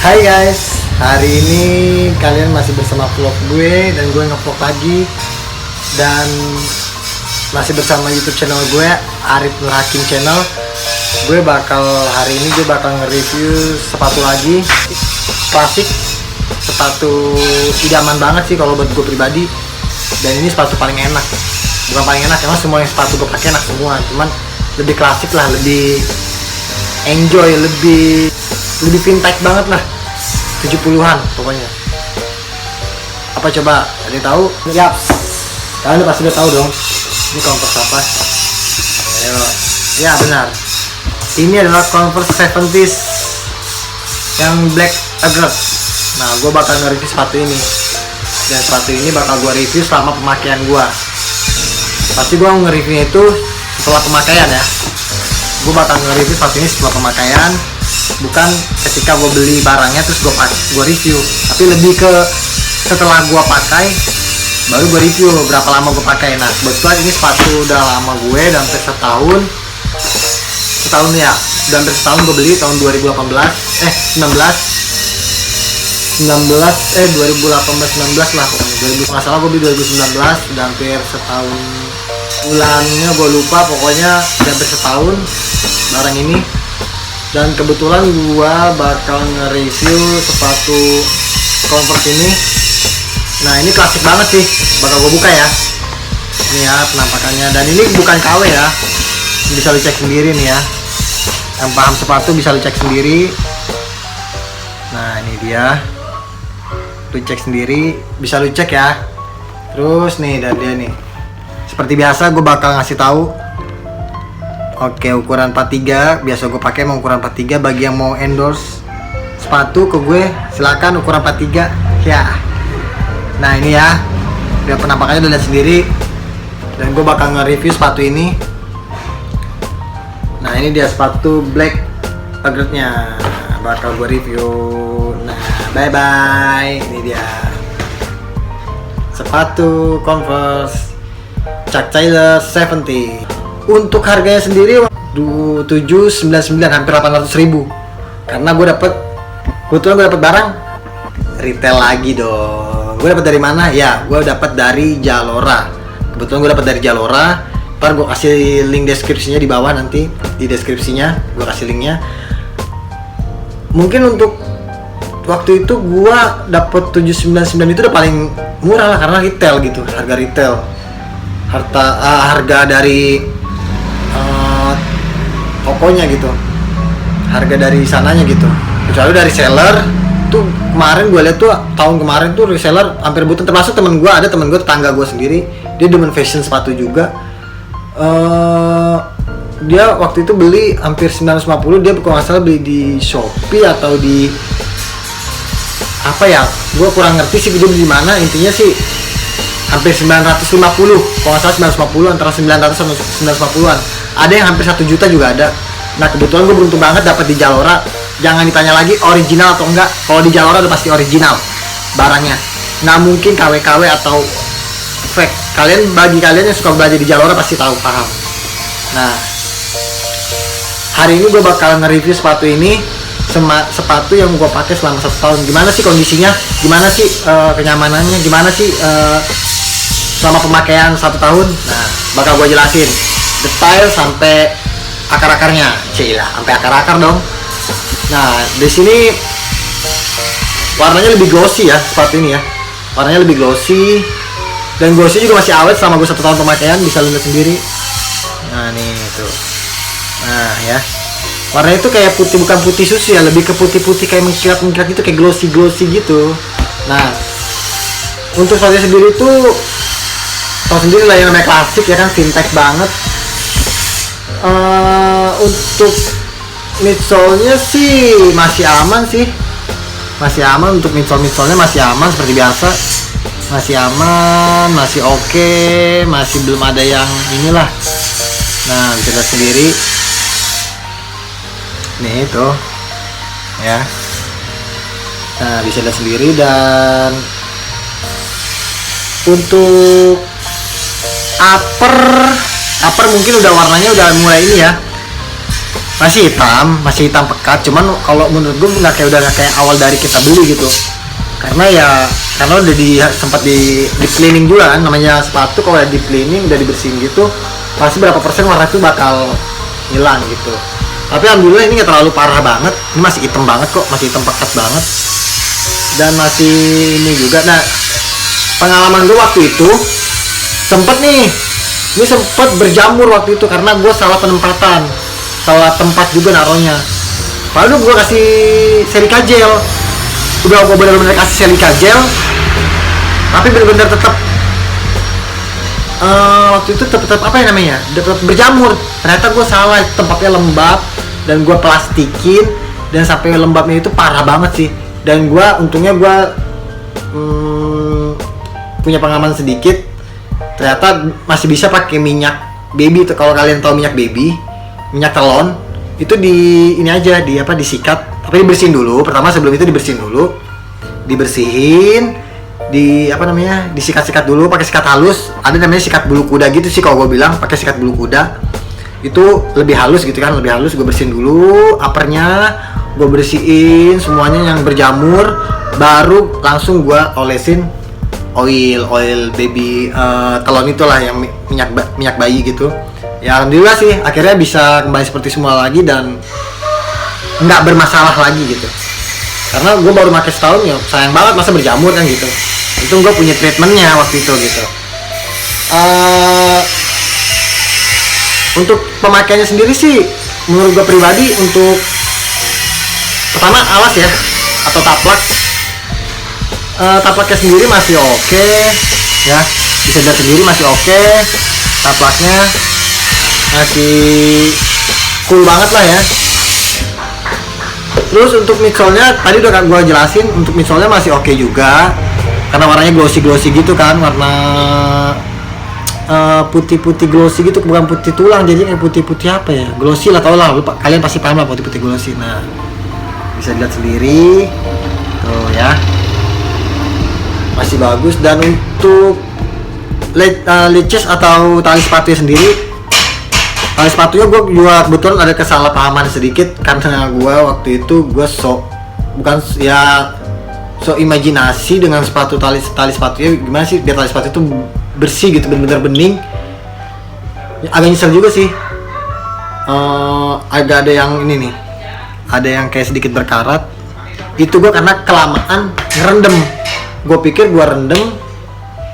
Hai guys, hari ini kalian masih bersama vlog gue dan gue nge-vlog lagi dan masih bersama YouTube channel gue, Arif Nur Hakim Channel. Hari ini gue bakal nge-review sepatu lagi, klasik, sepatu idaman banget sih kalau buat gue pribadi. Dan ini sepatu paling enak, bukan paling enak, emang semua yang sepatu gue pakai enak semua, cuman lebih klasik lah, lebih enjoy, lebih vintage banget lah, 70-an pokoknya. Apa coba ada tahu? Yap, kalian udah pasti udah tahu dong. Ini Converse apa? Ayo, ya benar. Ini adalah Converse 70s yang Black Agate. Nah, gue bakal nge-review sepatu ini. Dan sepatu ini bakal gue review selama pemakaian gue. Pasti gue nge-reviewnya itu setelah pemakaian ya. Gue bakal nge-review sepatu ini setelah pemakaian, bukan ketika gue beli barangnya terus gue review, tapi lebih ke setelah gue pakai baru gue review berapa lama gue pakai. Nah, kebetulan ini sepatu udah lama gue, udah hampir setahun ya, udah hampir setahun. Gue beli tahun 2018 lah pokoknya, 2000 nggak salah gue beli 2019, udah hampir setahun. Bulannya gue lupa, pokoknya udah hampir setahun barang ini. Dan kebetulan gue bakal nge-review sepatu Converse ini. Nah, ini klasik banget sih, bakal gue buka ya. Ini ya penampakannya, dan ini bukan KW ya, bisa lu cek sendiri nih ya. Yang paham sepatu bisa lu cek sendiri. Nah, ini dia, lu cek sendiri, bisa lu cek ya. Terus nih, dan dia nih, seperti biasa gue bakal ngasih tahu. Oke, ukuran 43 biasa gue pakai, mau ukuran 43. Bagi yang mau endorse sepatu ke gue, silakan ukuran 43 ya. Nah, ini ya, udah penampakannya udah lihat sendiri. Dan gue bakal nge-review sepatu ini. Nah, ini dia sepatu Black Agate-nya, bakal gue review. Nah, bye bye. Ini dia sepatu Converse Chuck Taylor 70. Untuk harganya sendiri 799, hampir 800.000. Karena kebetulan gue dapet barang retail lagi dong. Gue dapet dari mana? Ya, gue dapet dari Zalora. Kebetulan gue dapet dari Zalora. Ntar gue kasih link deskripsinya di bawah, nanti di deskripsinya gue kasih linknya. Mungkin untuk waktu itu gue dapet 799 itu udah paling murah lah, karena retail gitu, harga retail. Harga dari tokonya gitu, harga dari sananya gitu. Kecuali dari seller tuh, kemarin gue lihat tuh, tahun kemarin tuh reseller hampir rebutan, termasuk temen gue, ada temen gue, tetangga gue sendiri, dia demen fashion sepatu juga. Dia waktu itu beli hampir 950, dia kalau nggak salah beli di Shopee atau di apa ya, gue kurang ngerti sih dia beli di mana. Intinya sih hampir 950, kalau nggak salah 950, antara 900 sama 950-an. Ada yang hampir 1 juta juga ada. Nah, kebetulan gue beruntung banget dapat di Zalora. Jangan ditanya lagi original atau enggak, kalau di Zalora udah pasti original barangnya, nggak mungkin KW-KW atau fake. Bagi kalian yang suka belajar di Zalora pasti tahu, paham. Nah, hari ini gue bakal nge-review sepatu ini, sepatu yang gue pakai selama 1 tahun. Gimana sih kondisinya, gimana sih kenyamanannya, gimana sih selama pemakaian 1 tahun. Nah, bakal gue jelasin detail sampai akar-akarnya, cilah, sampai akar-akar dong. Nah, di sini warnanya lebih glossy ya sepatu ini ya, warnanya lebih glossy, dan glossy juga masih awet selama gue 1 tahun pemakaian, bisa lihat sendiri. Nah, nih tuh, nah ya, warnanya itu kayak putih, bukan putih susu ya, lebih ke putih-putih kayak mengkilat gitu, kayak glossy gitu. Nah, untuk sepatunya sendiri tuh tahu sendiri lah, yang namanya klasik ya kan, vintage banget. Untuk midsole-nya sih masih aman sih, masih aman. Untuk midsole-nya masih aman seperti biasa, masih aman, masih oke, masih belum ada yang inilah. Nah, bisa lihat sendiri nih itu ya. Nah, bisa lihat sendiri. Dan untuk upper mungkin udah warnanya udah mulai ini ya, masih hitam pekat, cuman kalau menurut gue udah nggak kayak awal dari kita beli gitu, karena udah sempat di cleaning juga kan, namanya sepatu kalau udah di cleaning, udah dibersihin gitu pasti berapa persen warna itu bakal hilang gitu. Tapi alhamdulillah ini nggak terlalu parah banget, ini masih hitam banget kok, masih hitam pekat banget dan masih ini juga. Nah, pengalaman gue waktu itu sempet berjamur waktu itu karena gue salah tempat juga naruhnya. Padahal gue kasih silika gel, udah gue bener-bener kasih silika gel, tapi bener-bener tetap waktu itu tetap apa ya namanya, tetap berjamur. Ternyata gue salah, tempatnya lembab dan gue plastikin, dan sampai lembabnya itu parah banget sih. Dan gue untungnya punya pengalaman sedikit, ternyata masih bisa pakai minyak baby. Kalau kalian tahu minyak baby, minyak telon itu disikat, tapi dibersihin dulu. Pertama sebelum itu dibersihin, disikat-sikat dulu pakai sikat halus. Ada namanya sikat bulu kuda gitu sih kalau gue bilang, pakai sikat bulu kuda itu lebih halus gitu kan, lebih halus. Gue bersihin dulu uppernya, gue bersihin semuanya yang berjamur, baru langsung gue olesin oil baby telon itulah, yang minyak bayi gitu. Ya alhamdulillah sih akhirnya bisa kembali seperti semula lagi dan nggak bermasalah lagi gitu. Karena gue baru pakai setahun, ya sayang banget masa berjamur kan gitu. Itu gue punya treatmentnya waktu itu gitu. Untuk pemakaiannya sendiri sih menurut gue pribadi, untuk pertama alas ya atau taplak. Taplaknya sendiri masih oke ya, bisa dilihat sendiri masih oke. Taplaknya masih cool banget lah ya. Terus untuk midsole-nya tadi udah gue jelasin, untuk midsole-nya masih oke juga karena warnanya glossy gitu kan, warna putih-putih glossy gitu, bukan putih tulang, jadi kayak putih-putih apa ya, glossy lah, tau lah, kalian pasti paham lah putih-putih glossy. Nah, bisa dilihat sendiri tuh ya, masih bagus. Dan untuk laces atau tali sepatunya sendiri, tali sepatunya gue juga kebetulan ada kesalahpahaman sedikit, karena gue waktu itu so imajinasi dengan tali sepatunya gimana sih biar tali sepatu itu bersih gitu, bener-bener bening. Agak nyesel juga sih, agak ada yang ini nih, ada yang kayak sedikit berkarat. Itu gue karena kelamaan ngerendam, gue pikir gue rendem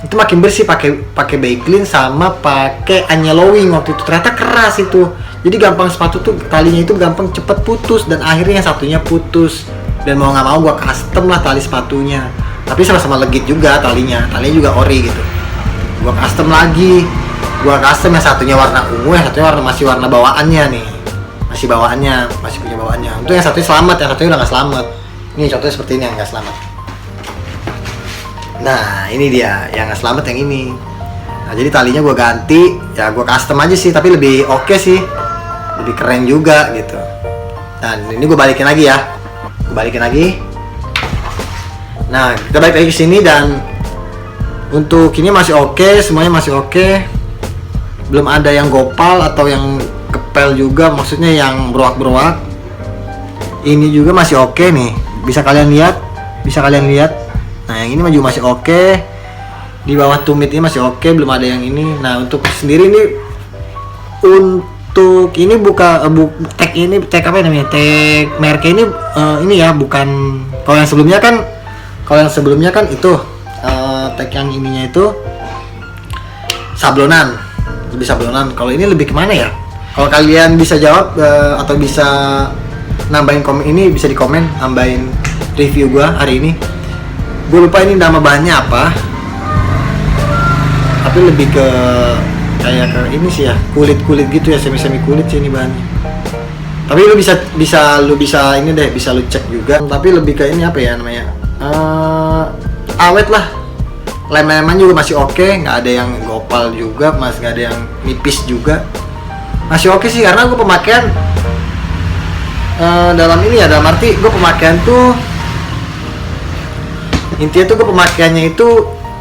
itu makin bersih pakai Baiklin sama pakai Anyelowing waktu itu. Ternyata keras itu, jadi gampang sepatu tuh talinya itu gampang cepet putus, dan akhirnya yang satunya putus. Dan mau nggak mau gue custom lah tali sepatunya, tapi sama-sama legit juga talinya juga ori gitu. Gue custom lagi, yang satunya warna ungu, yang satunya masih warna bawaannya nih, masih punya bawaannya. Untuk yang satunya selamat, yang satunya udah nggak selamat. Ini contohnya seperti ini yang nggak selamat. Nah ini dia yang nggak selamat, yang ini. Nah jadi talinya gue ganti, ya gue custom aja sih, tapi lebih oke sih, lebih keren juga gitu. Dan ini gue balikin lagi ya, Nah kita balik lagi ke sini, dan untuk ini masih oke, semuanya masih oke. Belum ada yang gopal atau yang kepel juga, maksudnya yang beruak-beruak. Ini juga masih oke nih, bisa kalian lihat. Nah yang ini juga masih oke. Di bawah tumit ini masih oke, belum ada yang ini. Nah untuk sendiri ini, untuk ini tag apa namanya, tag merek ini ya, bukan kalau yang sebelumnya kan itu tag yang ininya itu sablonan, lebih sablonan. Kalau ini lebih kemana ya? Kalau kalian bisa jawab atau bisa nambahin komen, ini bisa di komen, nambahin review gua hari ini. Gue lupa ini nama bahannya apa, tapi lebih ke kayak ke ini sih ya, kulit gitu ya, semi kulit sih ini bahannya. Tapi lu bisa ini deh, bisa lu cek juga. Tapi lebih ke ini apa ya namanya, awet lah. Lem-leman juga masih oke, nggak ada yang gopal juga, nggak ada yang nipis juga, masih oke sih. Karena gue pemakaian dalam ini ya, dalam arti gue pemakaian tuh, intinya tuh gue pemakaiannya itu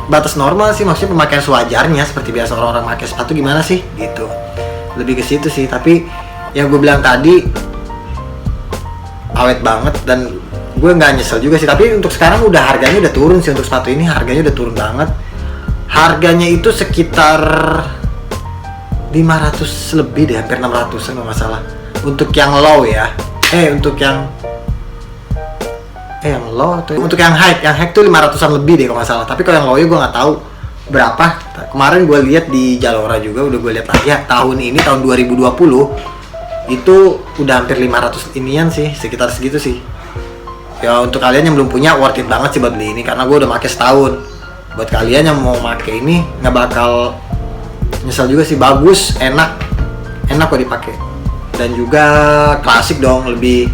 batas normal sih, maksudnya pemakaian sewajarnya seperti biasa orang-orang pakai sepatu gimana sih gitu, lebih ke situ sih. Tapi yang gue bilang tadi, awet banget dan gue nggak nyesel juga sih. Tapi untuk sekarang udah harganya udah turun sih, untuk sepatu ini harganya udah turun banget. Harganya itu sekitar 500 lebih deh, hampir 600an kalau nggak salah. Untuk yang low ya, untuk yang low atau untuk yang high tuh 500an lebih deh kalau nggak salah. Tapi kalau yang low ya gue nggak tahu berapa. Kemarin gue lihat di Zalora juga, udah gue lihat lagi ya, tahun 2020 itu udah hampir 500 inian sih, sekitar segitu sih. Ya untuk kalian yang belum punya, worth it banget sih buat beli ini, karena gue udah pakai setahun. Buat kalian yang mau pakai ini nggak bakal nyesel juga sih, bagus, enak kok dipakai. Dan juga klasik dong, lebih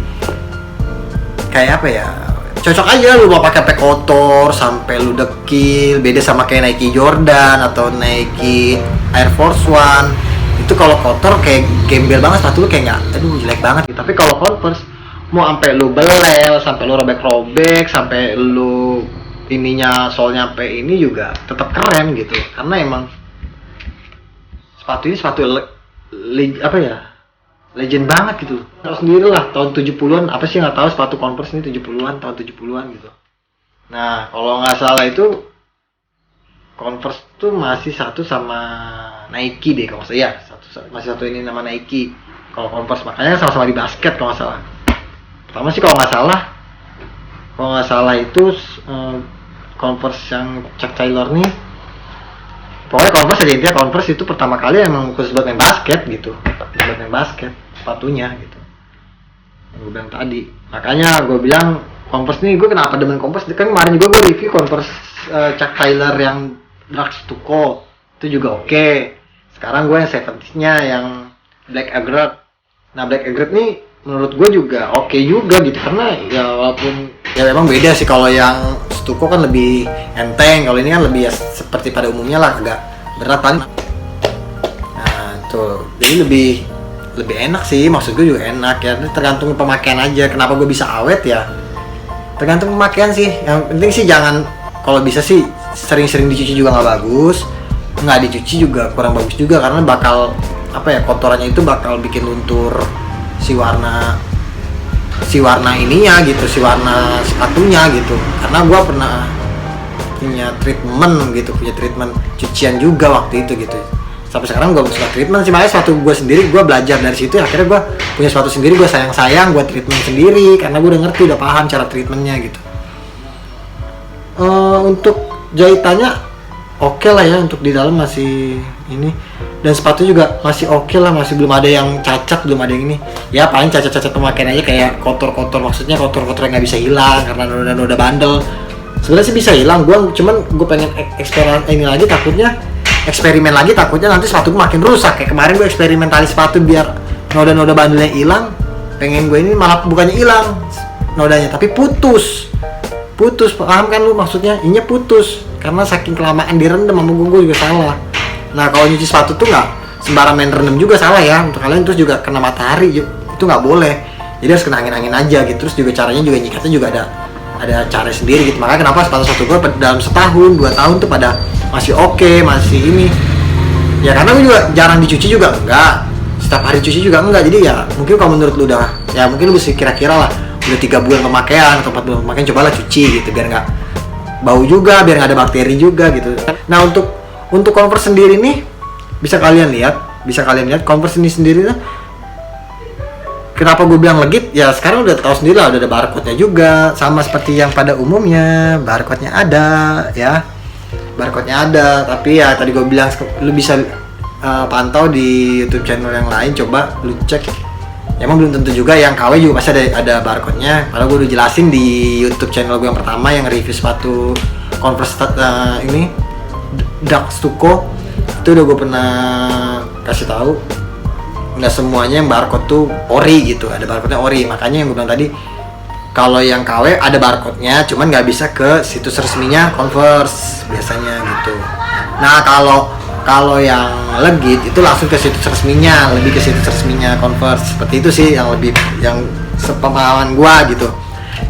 kayak apa ya, cocok aja lu mau pakai kotor sampai lu dekil. Beda sama kayak Nike Jordan atau Nike Air Force One, itu kalau kotor kayak gembel banget sepatu lu, kayak nggak, aduh jelek banget gitu. Tapi kalau Converse mau sampai lu belel, sampai lu robek-robek, sampai lu ininya solnya sampai ini juga tetap keren gitu, karena emang sepatu ini sepatu legend banget gitu. Tahu sendiri lah, tahun 70-an apa sih nggak tahu sepatu Converse ini 70-an, tahun 70-an gitu. Nah, kalau nggak salah itu Converse tuh masih satu sama Nike deh kalau nggak salah. Ya, masih satu ini nama Nike. Kalau Converse makanya sama-sama di basket kalau nggak salah. Pertama sih kalau nggak salah itu Converse yang Chuck Taylor nih. Pokoknya Converse aja, intinya Converse itu pertama kali emang khusus buat main basket gitu, buat main basket sepatunya gitu. Yang gue bilang tadi, makanya gue bilang Converse nih, gue kenapa demen Converse, kan kemarin juga gue review Converse Chuck Taylor yang Dark Stucco, itu juga oke. Sekarang gue yang 70s-nya yang Black Agate. Nah Black Agate nih menurut gue juga oke juga gitu, karena ya walaupun ya memang beda sih, kalau yang Stucco kan lebih enteng, kalau ini kan lebih ya seperti pada umumnya lah, agak berat kan. Nah tuh, jadi lebih enak sih, maksud gue juga enak ya, tergantung pemakaian aja. Kenapa gue bisa awet ya, tergantung pemakaian sih. Yang penting sih jangan, kalau bisa sih sering-sering dicuci juga nggak bagus, nggak dicuci juga kurang bagus juga, karena bakal apa ya, kotorannya itu bakal bikin luntur si warna ininya gitu, si warna sepatunya gitu. Karena gue pernah punya treatment cucian juga waktu itu gitu. Sampai sekarang gue suka treatment sih, makanya sepatu gue sendiri, gue belajar dari situ. Akhirnya gue punya sepatu sendiri, gue sayang gue treatment sendiri, karena gue udah ngerti, udah paham cara treatmentnya gitu. Untuk jahitannya oke lah ya, untuk di dalam masih ini, dan sepatu juga masih oke lah, masih belum ada yang cacat, belum ada yang ini ya. Paling cacat-cacat pemakaian aja, kayak kotor-kotor, maksudnya kotor-kotor yang nggak bisa hilang karena noda-noda bandel. Sebenarnya sih bisa hilang, gue pengen eksperimen lagi, takutnya nanti sepatu gue makin rusak. Kayak kemarin gue eksperimen tali sepatu biar noda-noda bandelnya hilang, pengen gue ini malah bukannya hilang nodanya tapi putus, paham kan lu maksudnya? Ininya putus karena saking kelamaan direndam sama gue juga salah. Nah kalau nyuci sepatu tuh nggak sembarang main rendam juga salah ya, untuk kalian. Terus juga kena matahari itu nggak boleh, jadi harus kena angin aja gitu. Terus juga caranya juga nyikatnya juga ada cara sendiri gitu. Makanya kenapa sepatu gue dalam setahun 2 tahun tuh pada masih oke, masih ini ya, karena gue juga jarang dicuci juga enggak, setiap hari cuci juga enggak. Jadi ya mungkin kalau menurut lu udah ya, mungkin lu bisa kira-kira lah udah 3 bulan pemakaian atau 4 bulan pemakaian, cobalah cuci gitu biar nggak bau juga, biar nggak ada bakteri juga gitu. Nah untuk Converse sendiri nih bisa kalian lihat Converse ini sendiri tuh, kenapa gue bilang legit ya, sekarang udah tahu sendiri lah, udah ada barcode-nya juga, sama seperti yang pada umumnya barcode-nya ada ya, tapi ya tadi gue bilang lu bisa pantau di YouTube channel yang lain, coba lu cek. Emang belum tentu juga, yang KW juga pasti ada barcode-nya. Padahal gue udah jelasin di YouTube channel gue yang pertama yang review sepatu Converse ini Dark Stucco, itu udah gue pernah kasih tahu. Nggak semuanya yang barcode tuh ori gitu, ada barcode-nya ori. Makanya yang gue bilang tadi, kalau yang KW ada barcode-nya, cuman nggak bisa ke situs resminya Converse biasanya gitu. Nah kalau yang legit itu langsung ke situs resminya, lebih ke situs resminya Converse. Seperti itu sih yang sepemahaman gua gitu.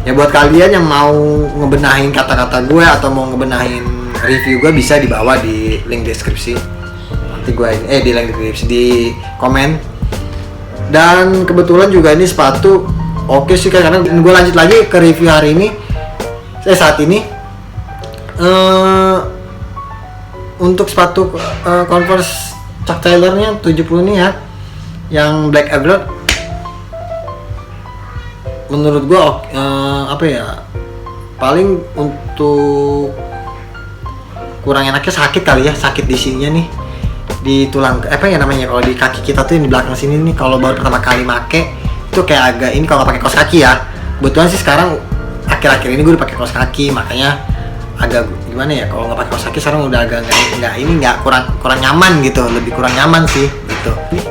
Ya buat kalian yang mau ngebenahin kata-kata gue atau mau ngebenahin review gue, bisa dibawa di link deskripsi. Nanti gue di link deskripsi di komen. Dan kebetulan juga ini sepatu oke sih kan, karena gue lanjut lagi ke review hari ini. Saat ini untuk sepatu Converse Chuck Taylor-nya 70 nih ya, yang Black Abroad, menurut gue apa ya, paling untuk kurang enaknya sakit kali ya, sakit di sininya nih, di tulang apa ya namanya, kalau di kaki kita tuh yang di belakang sini nih, kalau baru pertama kali make itu kayak agak ini kalau nggak pakai kaos kaki ya. Kebetulan sih sekarang akhir-akhir ini gue udah pakai kaos kaki, makanya agak gimana ya, kalau nggak pakai kaos kaki sekarang udah agak nggak kurang nyaman gitu, lebih kurang nyaman sih gitu. Nih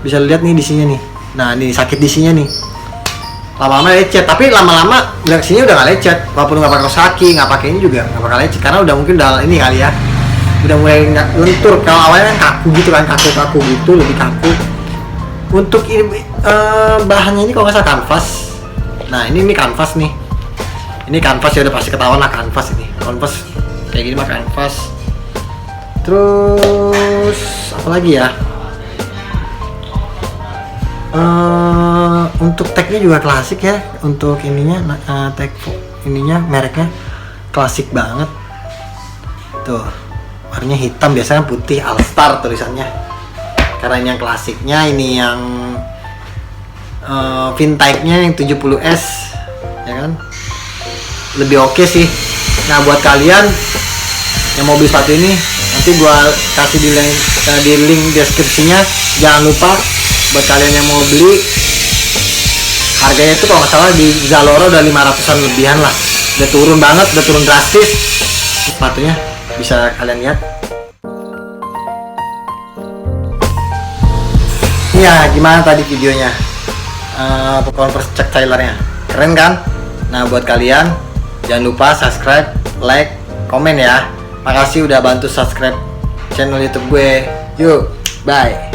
bisa lihat nih di sini nih, nah ini sakit di sini nih, lama-lama lecet, tapi lama-lama udah kesini udah nggak lecet, walaupun nggak pakai kaos kaki, nggak pakai ini juga nggak bakal lecet, karena udah mungkin udah ini kali ya, udah mulai lentur. Kalau awalnya kan kaku gitu kan, kaku gitu, lebih kaku. Untuk ini bahannya ini kalau nggak salah kanvas. Nah ini kanvas nih, ini kanvas ya, udah pasti ketahuan lah kanvas ini, kanvas kayak gini mah kanvas. Terus apa lagi ya, untuk tagnya juga klasik ya, untuk ininya tag ininya mereknya klasik banget tuh, warnanya hitam, biasanya putih All-Star tulisannya, karena ini yang klasiknya, ini yang vintage-nya yang 70S ya kan, lebih oke sih. Nah buat kalian yang mau beli sepatu ini, nanti gua kasih di link deskripsinya. Jangan lupa buat kalian yang mau beli, harganya itu kalau nggak salah di Zalora udah 500-an lebihan lah, udah turun banget, udah turun drastis sepatunya, bisa kalian lihat. Ya gimana tadi videonya, Converse Chuck Taylor-nya keren kan? Nah buat kalian jangan lupa subscribe, like, komen ya. Makasih udah bantu subscribe channel YouTube gue. Yuk, bye.